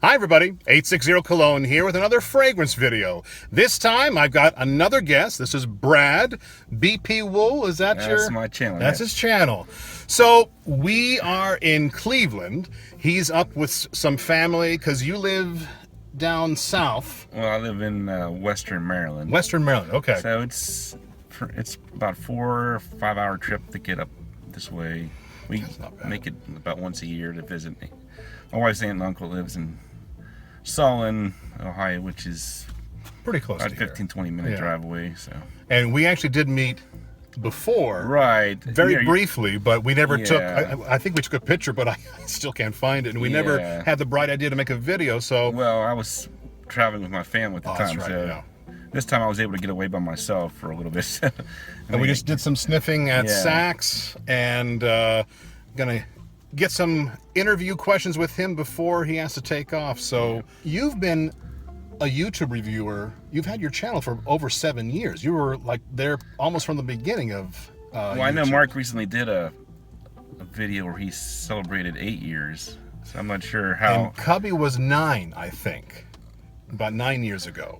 Hi everybody, 860 Cologne here with another fragrance video. This time I've got another guest. This is Brad, bpwool. Is that That's my channel. That's yes. his channel. So we are in Cleveland. He's up with some family because you live down south. Well, I live in Western Maryland. Western Maryland, okay. So it's about 4 or 5 hour trip to get up this way. We make it about once a year to visit me. My wife's aunt and uncle lives in Cologne, Ohio, which is Pretty close about to 15-20 minute drive away. So. And we actually did meet before. Right. Very briefly, but we never took, Yeah. I think we took a picture, but I still can't find it. And we never had the bright idea to make a video, so. Well, I was traveling with my family at the time, that's right, so this time I was able to get away by myself for a little bit. And we just did some sniffing at Saks, and gonna get some interview questions with him before he has to take off. So you've been a YouTube reviewer. You've had your channel for over 7 years. You were like there almost from the beginning of well, I know Mark recently did a video where he celebrated 8 years, so I'm not sure how. And Cubby was 9, I think, about 9 years ago.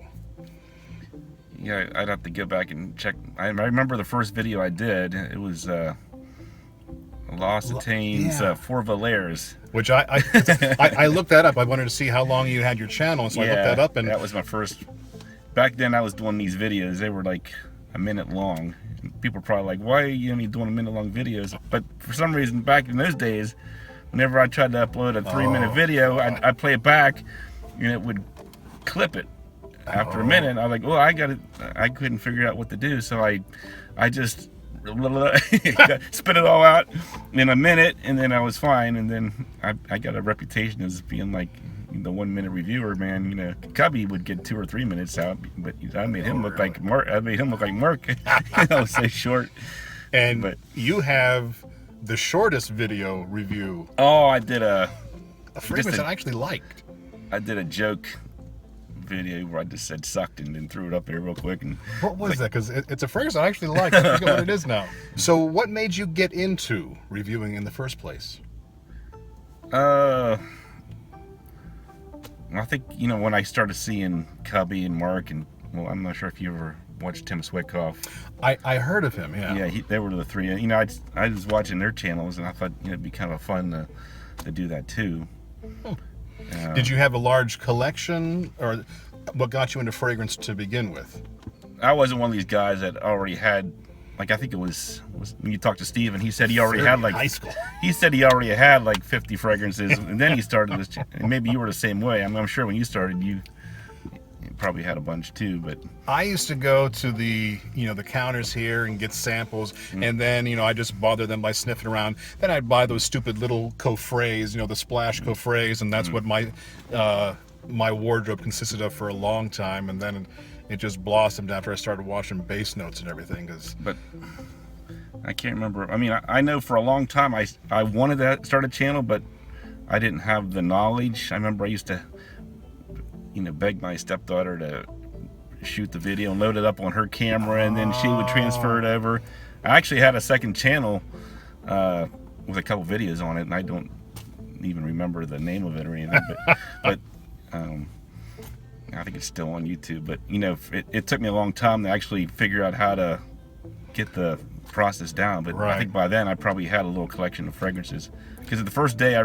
Yeah, I'd have to go back and check. I remember the first video I did. It was Lost Attains 4 Valairs. Which I looked that up. I wanted to see how long you had your channel, so I looked that up. And that was my first. Back then, I was doing these videos. They were like a minute long. And people were probably like, "Why are you only doing a minute-long videos?" But for some reason, back in those days, whenever I tried to upload a 3-minute video, I'd play it back, and it would clip it. After a minute, I was like, "Well, I couldn't figure out what to do," so I just spit it all out in a minute, and then I was fine. And then I got a reputation as being like the 1-minute reviewer, man. You know, Cubby would get 2 or 3 minutes out, but I made him look like Mark. I made him look like Mark. I was so short. But you have the shortest video review. Oh, I did a fragrance that I actually liked. I did a joke video where I just said sucked and then threw it up there real quick. And what was that? Because it's a fragrance I actually like. I forget what it is now. So what made you get into reviewing in the first place? I think, you know, when I started seeing Cubby and Mark, and well, I'm not sure if you ever watched Tim Switkoff. I heard of him, yeah. Yeah, they were the three. You know, I was watching their channels, and I thought, you know, it'd be kind of fun to do that too. Did you have a large collection, or what got you into fragrance to begin with? I wasn't one of these guys that already had, like, I think it was when you talked to Steve, and he said he already had like high school. He said he already had like 50 fragrances, and then he started this. And maybe you were the same way. I'm sure when you started, you probably had a bunch too. But I used to go to the counters here and get samples, and then I just bother them by sniffing around. Then I'd buy those stupid little coffrets, the splash coffrets, and that's what my wardrobe consisted of for a long time. And then it just blossomed after I started watching bass notes and everything. But I can't remember. I mean, I know for a long time I wanted to start a channel, but I didn't have the knowledge. I remember I used to beg my stepdaughter to shoot the video and load it up on her camera, and then she would transfer it over. I actually had a second channel with a couple videos on it, and I don't even remember the name of it or anything, but I think it's still on YouTube. But it took me a long time to actually figure out how to get the process down. But I think by then I probably had a little collection of fragrances, because the first day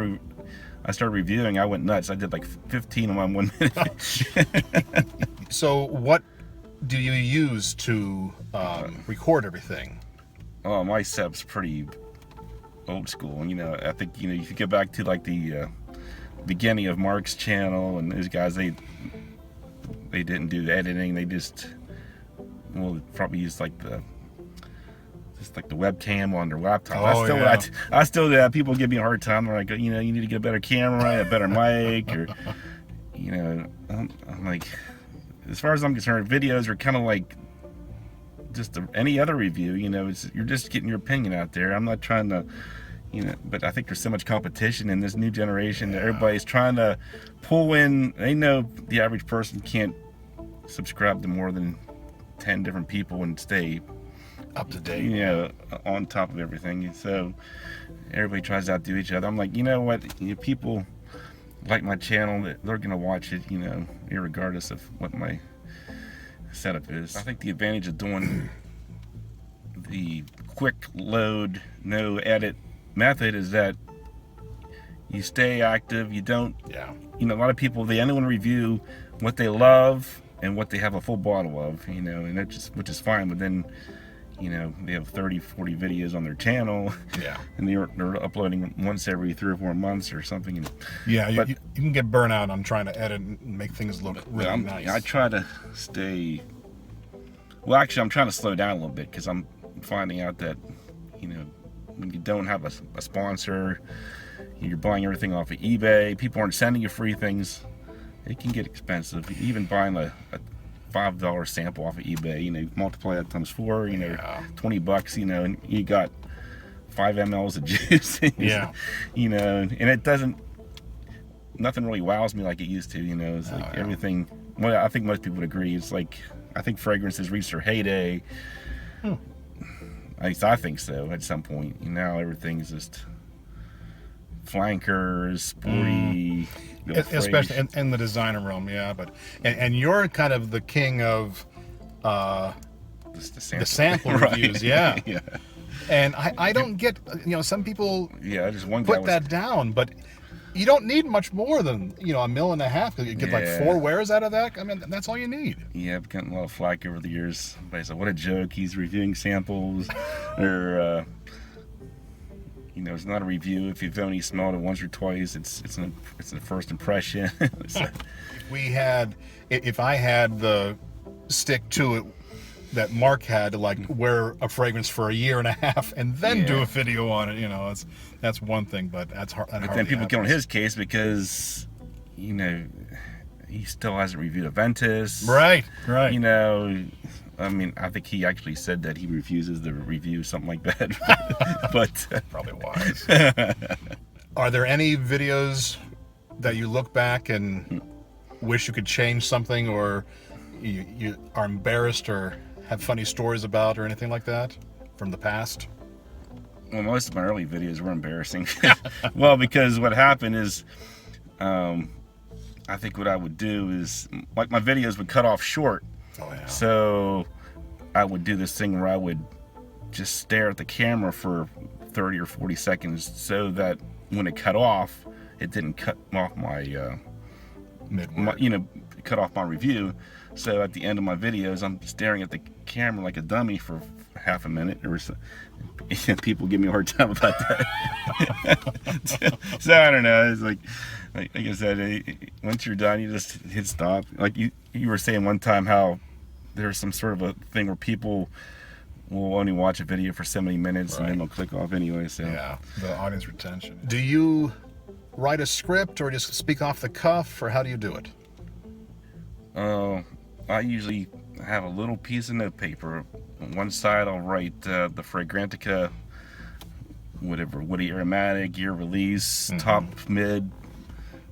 I started reviewing, I went nuts. I did like 15 in 1 minute. So what do you use to record everything? Oh, my setup's pretty old school. And I think if you get back to like the beginning of Mark's channel and those guys, they didn't do the editing. They just probably used like the webcam on their laptop. I still people give me a hard time. They're like, you need to get a better camera, a better mic, or I'm like, as far as I'm concerned, videos are kind of like just any other review. You're just getting your opinion out there. I'm not trying to, but I think there's so much competition in this new generation that everybody's trying to pull in. They know the average person can't subscribe to more than 10 different people and stay up to date, on top of everything. So everybody tries to outdo each other. I'm like, you know what, people, like my channel, they're gonna watch it, you know, irregardless of what my setup is. I think the advantage of doing the quick load, no edit method is that you stay active. You don't, you know, a lot of people, they only want to review what they love and what they have a full bottle of, you know, and that's just, which is fine. But then, you know, they have 30, 40 videos on their channel, and they're uploading once every 3 or 4 months or something. And, you can get burnt out on trying to edit and make things look really nice. I try to stay. Well, actually, I'm trying to slow down a little bit because I'm finding out that, you know, when you don't have a sponsor, you're buying everything off of eBay. People aren't sending you free things. It can get expensive. Even buying a $5 sample off of eBay, you know, multiply that times 4, you know, $20, you know, and you got 5 mLs of juice. You know, and it doesn't, nothing really wows me like it used to, you know. It's like everything, well, I think most people would agree. It's like, I think fragrances reached their heyday. At least I think so at some point. You know, everything's just flankers, sporty, especially in the designer realm, but and you're kind of the king of the sample reviews, and I don't get, you know, some people just one put that down, but you don't need much more than, you know, 1.5 mil. You get like 4 wears out of that. I mean, that's all you need. I've gotten a lot of flack over the years. Everybody's like, what a joke, he's reviewing samples, or you know, it's not a review. If you've only smelled it once or twice, it's a first impression. So, if I had the stick to it that Mark had to like wear a fragrance for 1.5 years and then do a video on it, you know, that's one thing, but that's hard. But then people get on his case because, you know, he still hasn't reviewed a Ventus. Right. You know, I mean, I think he actually said that he refuses to review something like that. But probably wise. Are there any videos that you look back and wish you could change something, or you are embarrassed or have funny stories about, or anything like that from the past? Well, most of my early videos were embarrassing. Well, because what happened is, I think what I would do is, like, my videos would cut off short. So I would do this thing where I would just stare at the camera for 30 or 40 seconds so that when it cut off, it didn't cut off my, you know, cut off my review. So at the end of my videos, I'm staring at the camera like a dummy for half a minute, or so. People give me a hard time about that. So I don't know. It's like I said, once you're done, you just hit stop. Like you were saying one time how there's some sort of a thing where people will only watch a video for so many minutes and then they'll click off anyway. So the audience retention. Do you write a script or just speak off the cuff, or how do you do it? I usually have a little piece of notepaper. On one side, I'll write the Fragrantica, whatever, woody aromatic, year release, top, mid,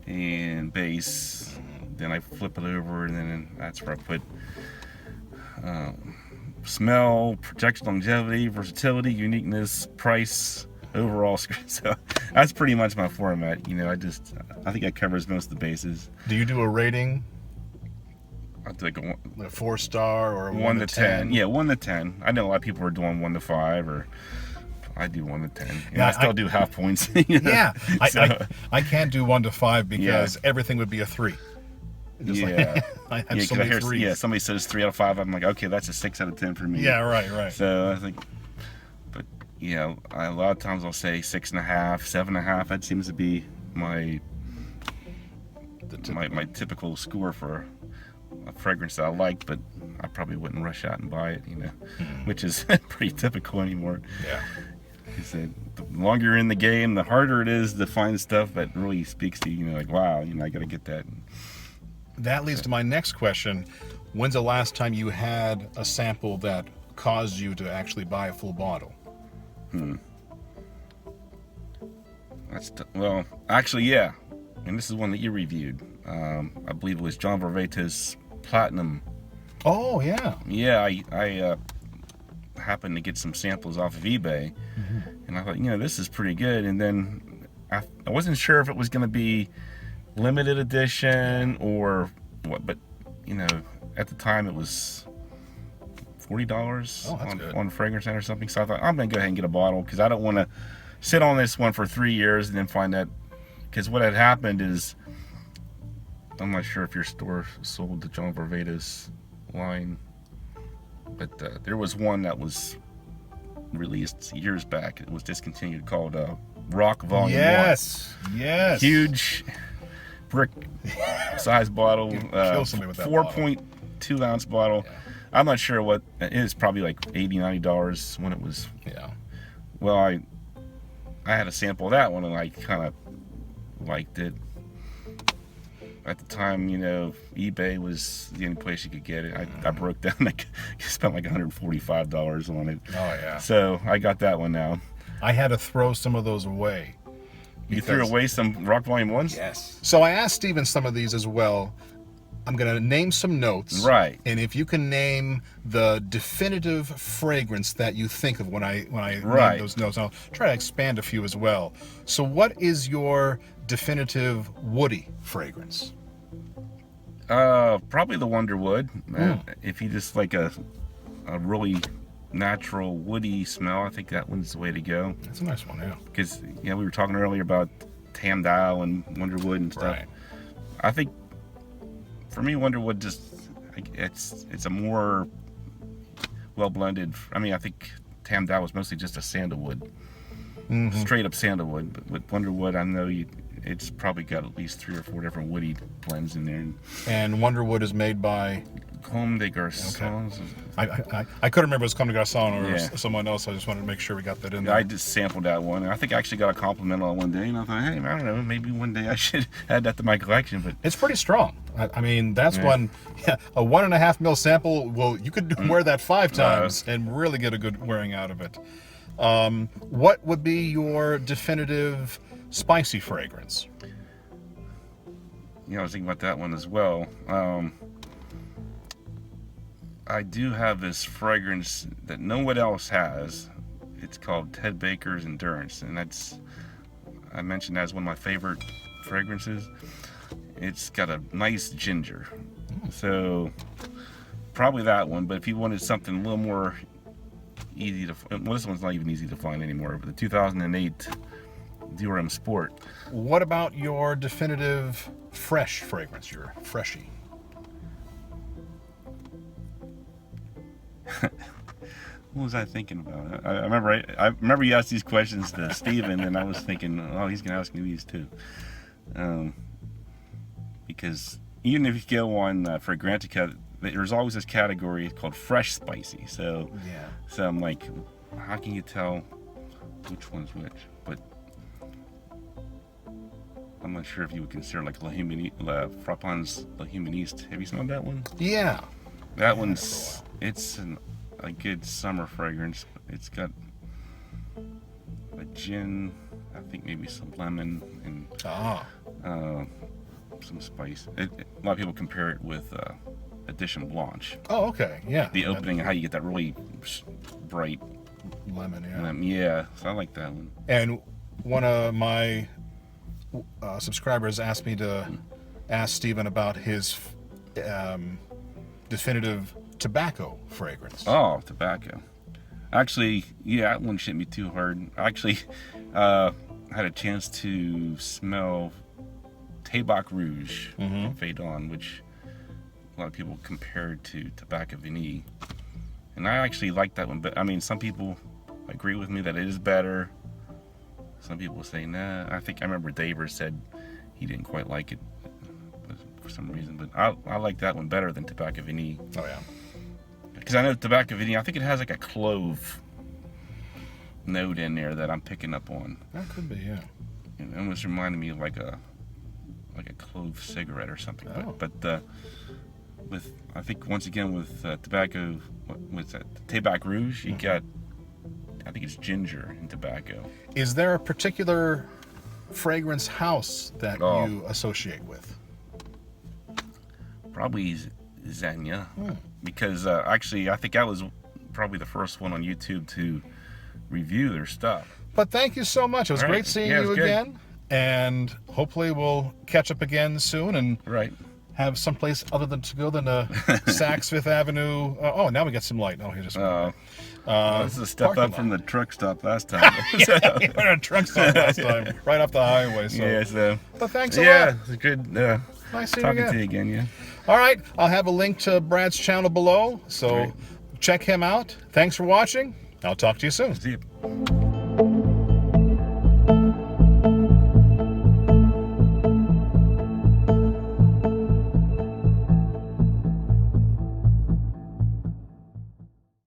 and base. Then I flip it over, and then that's where I put smell, protection, longevity, versatility, uniqueness, price, overall. So that's pretty much my format. You know, I think that covers most of the bases. Do you do a rating? I think a 4-star or a 1 to 10. Yeah, 1 to 10. I know a lot of people are doing 1 to 5, or I do 1 to 10. Yeah, I still do half points. You know? Yeah, I can't do 1 to 5 because everything would be a 3. I have so many 3s. Yeah, somebody says 3 out of 5. I'm like, okay, that's a 6 out of 10 for me. Yeah, right. So I think, but yeah, a lot of times I'll say 6.5, 7.5. That seems to be my typical score for a fragrance that I like, but I probably wouldn't rush out and buy it, you know, which is pretty typical anymore. He said the longer you're in the game, the harder it is to find stuff that really speaks to you. You know, like, wow, you know, I got to get that. That leads to my next question. When's the last time you had a sample that caused you to actually buy a full bottle? Well, actually, yeah. And this is one that you reviewed. I believe it was John Varvatos Platinum. Oh, yeah. Yeah, I happened to get some samples off of eBay, and I thought, you know, this is pretty good. And then I wasn't sure if it was going to be limited edition or what, but you know, at the time it was $40 on Fragrance Center or something. So I thought I'm gonna go ahead and get a bottle because I don't want to sit on this one for 3 years and then find that, because what had happened is, I'm not sure if your store sold the John Varvatos line, but there was one that was released years back. It was discontinued, called Rock Volume 1. Yes. Huge brick size bottle, kill somebody with that 4.2 ounce bottle. Yeah. I'm not sure what it is, probably like $80-$90 when it was. Yeah. Well, I had a sample of that one and I kind of liked it. At the time, you know, eBay was the only place you could get it. I broke down, like, spent like $145 on it. Oh yeah. So I got that one now. I had to throw some of those away. You threw away some Rock Volume 1s? Yes. So I asked Steven some of these as well. I'm going to name some notes. Right. And if you can name the definitive fragrance that you think of when I name those notes, I'll try to expand a few as well. So what is your definitive woody fragrance? Probably the Wonderwood. If you just like a really natural woody smell, I think that one's the way to go. That's a nice one, yeah. Because, you know, we were talking earlier about Tamdale and Wonderwood and stuff. Right. I think for me, Wonderwood just, it's a more well blended. I mean, I think Tamdale was mostly just a sandalwood, straight up sandalwood. But with Wonderwood, I know it's probably got at least 3 or 4 different woody blends in there. And Wonderwood is made by Comme des Garçons. Okay. I couldn't remember if it was Comme des Garçons or someone else. I just wanted to make sure we got that in there. I just sampled that one. I think I actually got a compliment on it one day, and I thought, hey, I don't know, maybe one day I should add that to my collection. But it's pretty strong. I mean, that's one. Yeah, a 1.5 ml sample. Well, you could wear that 5 times and really get a good wearing out of it. What would be your definitive spicy fragrance? You know, I was thinking about that one as well. I do have this fragrance that no one else has. It's called Ted Baker's Endurance, and I mentioned that as one of my favorite fragrances. It's got a nice ginger, so probably that one. But if you wanted something a little more easy to, well, this one's not even easy to find anymore, but the 2008 Durham Sport. What about your definitive fresh fragrance, your freshie? What was I thinking about? I remember you asked these questions to Steven, and I was thinking, oh, he's going to ask me these too. Because even if you go on Fragrantica, there's always this category called fresh spicy. So I'm like, how can you tell which one's which? But I'm not sure if you would consider like Frappan's La Humaniste. Have you smelled that one? Yeah. That one's, it's a good summer fragrance. It's got a gin, I think maybe some lemon, and some spice. A lot of people compare it with Edition Blanche. Oh, okay, yeah. The opening, how you get that really bright lemon, yeah. Yeah, so I like that one. And one of my subscribers asked me to ask Steven about his definitive tobacco fragrance. Oh, tobacco. Actually, yeah, that one shouldn't be too hard. I actually had a chance to smell Tabac Rouge from Faidon, which a lot of people compared to Tobacco Vanille. And I actually like that one, but I mean, some people agree with me that it is better. Some people say, nah. I remember Daver said he didn't quite like it for some reason, but I like that one better than Tobacco Vanille. Oh, yeah. Because I know Tobacco Vanille, I think it has like a clove note in there that I'm picking up on. That could be, yeah. It almost reminded me of like a clove cigarette or something. Oh. But with, I think once again with tobacco, what's that? Tabac Rouge, you got, I think it's ginger and tobacco. Is there a particular fragrance house that you associate with? Probably Xenia, because actually I think I was probably the first one on YouTube to review their stuff. But thank you so much. It was great seeing you again. and hopefully we'll catch up again soon and Right. have someplace other than to go than Saks Fifth Avenue. Oh, now we got some light. Oh, here's just This is a step parking up from lot. the truck stop last time. So, We went on a truck stop last time, right off the highway. So, yeah, so but thanks a yeah, lot. it's good Nice seeing you talking to again. you again. Yeah. All right, I'll have a link to Brad's channel below, so Great. check him out. Thanks for watching. I'll talk to you soon. See you.